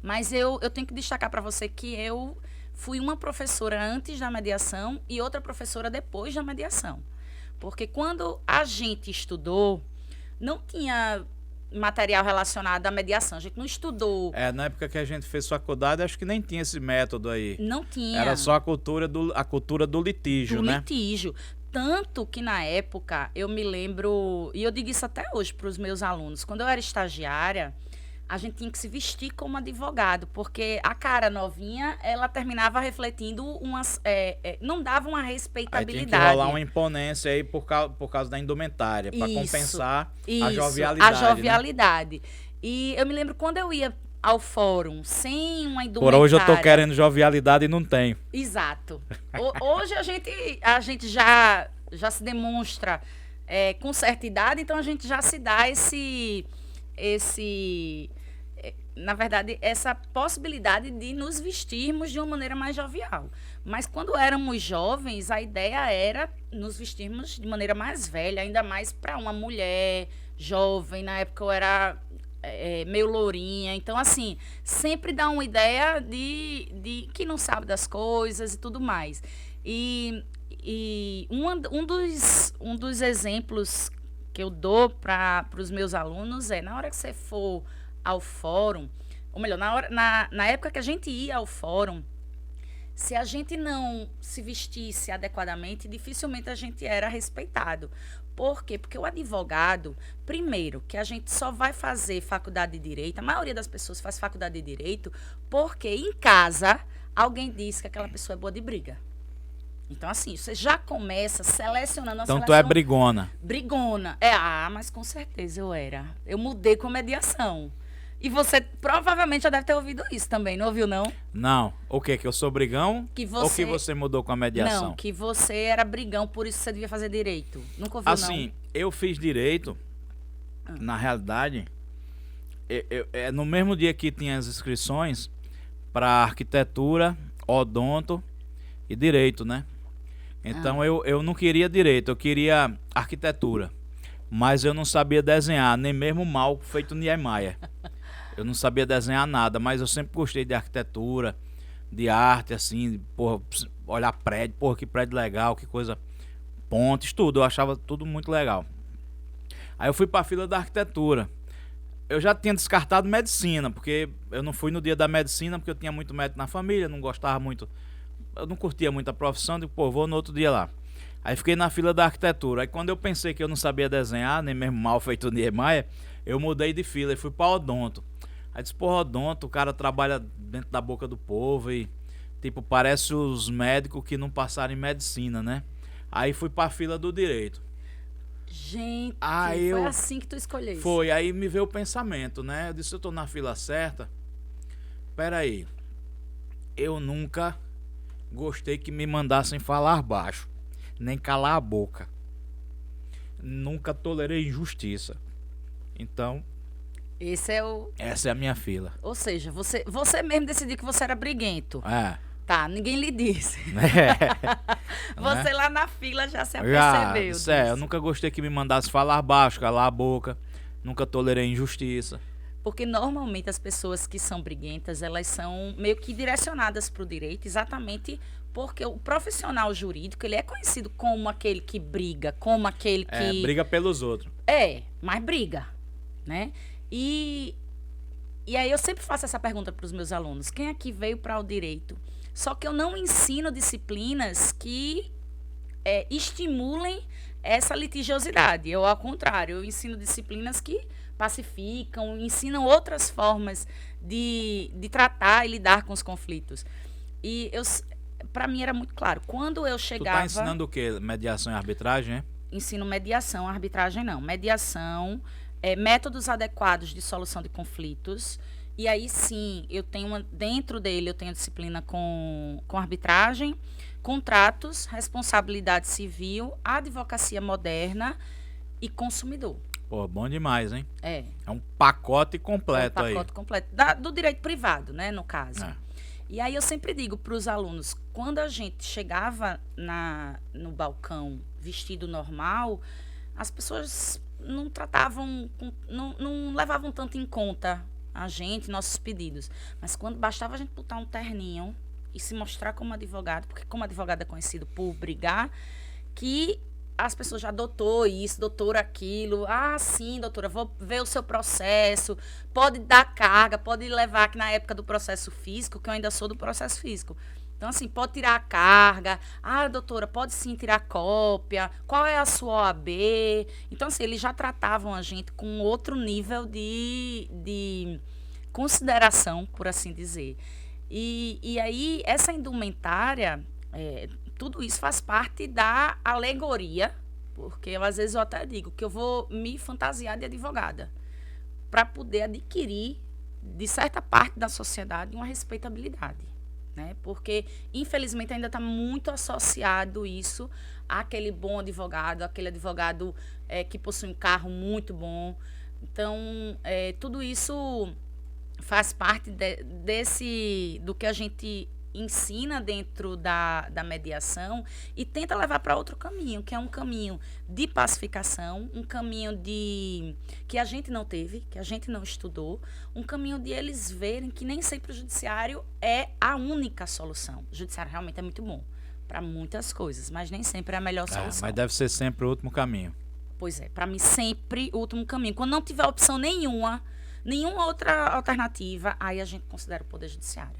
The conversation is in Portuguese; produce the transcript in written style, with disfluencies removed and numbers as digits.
Mas eu tenho que destacar para você que eu fui uma professora antes da mediação e outra professora depois da mediação. Porque quando a gente estudou, não tinha material relacionado à mediação. A gente não estudou. Na época que a gente fez faculdade, acho que nem tinha esse método aí. Não tinha. Era só a cultura do litígio, né? Do litígio. Tanto que na época, eu me lembro, e eu digo isso até hoje para os meus alunos, quando eu era estagiária, a gente tinha que se vestir como advogado, porque a cara novinha, ela terminava refletindo não dava uma Aí respeitabilidade. tinha que rolar uma imponência aí por causa da indumentária, para compensar a jovialidade. A jovialidade. Né? E eu me lembro quando eu ia ao fórum sem uma indumentária. Por hoje eu tô querendo jovialidade e não tenho. Exato. Hoje a gente já se demonstra com certa idade, então a gente já se dá na verdade, essa possibilidade de nos vestirmos de uma maneira mais jovial. Mas quando éramos jovens, a ideia era nos vestirmos de maneira mais velha, ainda mais para uma mulher jovem. Na época eu era meio lourinha. Então, assim, sempre dá uma ideia de que não sabe das coisas e tudo mais. E um dos exemplos que eu dou para os meus alunos na hora que você for ao fórum, ou melhor, na época que a gente ia ao fórum, se a gente não se vestisse adequadamente, dificilmente a gente era respeitado. Por quê? Porque o advogado, primeiro, que a gente só vai fazer faculdade de Direito, a maioria das pessoas faz faculdade de Direito, porque em casa alguém diz que aquela pessoa é boa de briga. Então, assim, você já começa selecionando a seleção. Então, tu é brigona. Brigona. Mas com certeza eu era. Eu mudei com mediação. E você provavelmente já deve ter ouvido isso também, não ouviu, não? Não. O quê? Que eu sou brigão? Ou que você mudou com a mediação? Não, que você era brigão, por isso você devia fazer direito. Nunca ouviu, não? Assim, eu fiz direito, na realidade, no mesmo dia que tinha as inscrições para arquitetura, odonto e direito, né? Então eu não queria direito, eu queria arquitetura. Mas eu não sabia desenhar, nem mesmo mal feito Niemeyer. Eu não sabia desenhar nada, mas eu sempre gostei de arquitetura, de arte, assim, porra, olhar prédio, porra, que prédio legal, que coisa, pontes, tudo, eu achava tudo muito legal. Aí eu fui pra fila da arquitetura. Eu já tinha descartado medicina, porque eu não fui no dia da medicina, porque eu tinha muito médico na família, não gostava muito, eu não curtia muito a profissão, digo, pô, vou no outro dia lá. Aí fiquei na fila da arquitetura. Aí quando eu pensei que eu não sabia desenhar, nem mesmo mal feito Niemeyer, eu mudei de fila e fui pra odonto. Aí disse, porra, odonto, o cara trabalha dentro da boca do povo e, tipo, parece os médicos que não passaram em medicina, né? Aí fui pra fila do direito. Gente, foi assim que tu escolheu. Foi, aí me veio o pensamento, né? Eu disse, eu tô na fila certa. Peraí, eu nunca gostei que me mandassem falar baixo, nem calar a boca. Nunca tolerei injustiça. Então, essa é a minha fila. Ou seja, você mesmo decidiu que você era briguento. Tá, ninguém lhe disse. Você lá na fila já se apercebeu. Eu nunca gostei que me mandasse falar baixo, calar a boca. Nunca tolerei injustiça. Porque normalmente as pessoas que são briguentas, elas são meio que direcionadas para o direito, exatamente porque o profissional jurídico, ele é conhecido como aquele que briga, como aquele que... briga pelos outros. Mas briga, né? E aí eu sempre faço essa pergunta para os meus alunos. Quem aqui veio para o direito? Só que eu não ensino disciplinas que estimulem essa litigiosidade. Eu, ao contrário, eu ensino disciplinas que pacificam, ensinam outras formas de tratar e lidar com os conflitos. E para mim era muito claro. Quando eu chegava... Tu tá ensinando o quê? Mediação e arbitragem, é? Ensino mediação, arbitragem não. Mediação, métodos adequados de solução de conflitos. E aí sim, dentro dele eu tenho disciplina com arbitragem, contratos, responsabilidade civil, advocacia moderna e consumidor. Pô, bom demais, hein? É um pacote completo aí. Completo. Do direito privado, né, no caso. E aí eu sempre digo para os alunos, quando a gente chegava no balcão vestido normal, as pessoas não tratavam, não levavam tanto em conta a gente, nossos pedidos. Mas quando bastava a gente botar um terninho e se mostrar como advogado, porque como advogado é conhecido por brigar, que as pessoas já doutor isso, doutor aquilo. Ah, sim, doutora, vou ver o seu processo. Pode dar carga, pode levar, que na época do processo físico, que eu ainda sou do processo físico. Então, assim, pode tirar a carga. Ah, doutora, pode sim tirar cópia. Qual é a sua OAB? Então, assim, eles já tratavam a gente com outro nível de consideração, por assim dizer. E aí, essa indumentária, tudo isso faz parte da alegoria, porque às vezes eu até digo que eu vou me fantasiar de advogada para poder adquirir, de certa parte da sociedade, uma respeitabilidade. Né? Porque, infelizmente, ainda está muito associado isso àquele bom advogado, aquele advogado que possui um carro muito bom. Então, tudo isso faz parte do que a gente ensina dentro da mediação e tenta levar para outro caminho, que é um caminho de pacificação, um caminho que a gente não teve, que a gente não estudou, um caminho de eles verem que nem sempre o judiciário é a única solução. O judiciário realmente é muito bom para muitas coisas, mas nem sempre é a melhor solução. Mas deve ser sempre o último caminho. Pois é, para mim sempre o último caminho. Quando não tiver opção nenhuma outra alternativa, aí a gente considera o Poder Judiciário.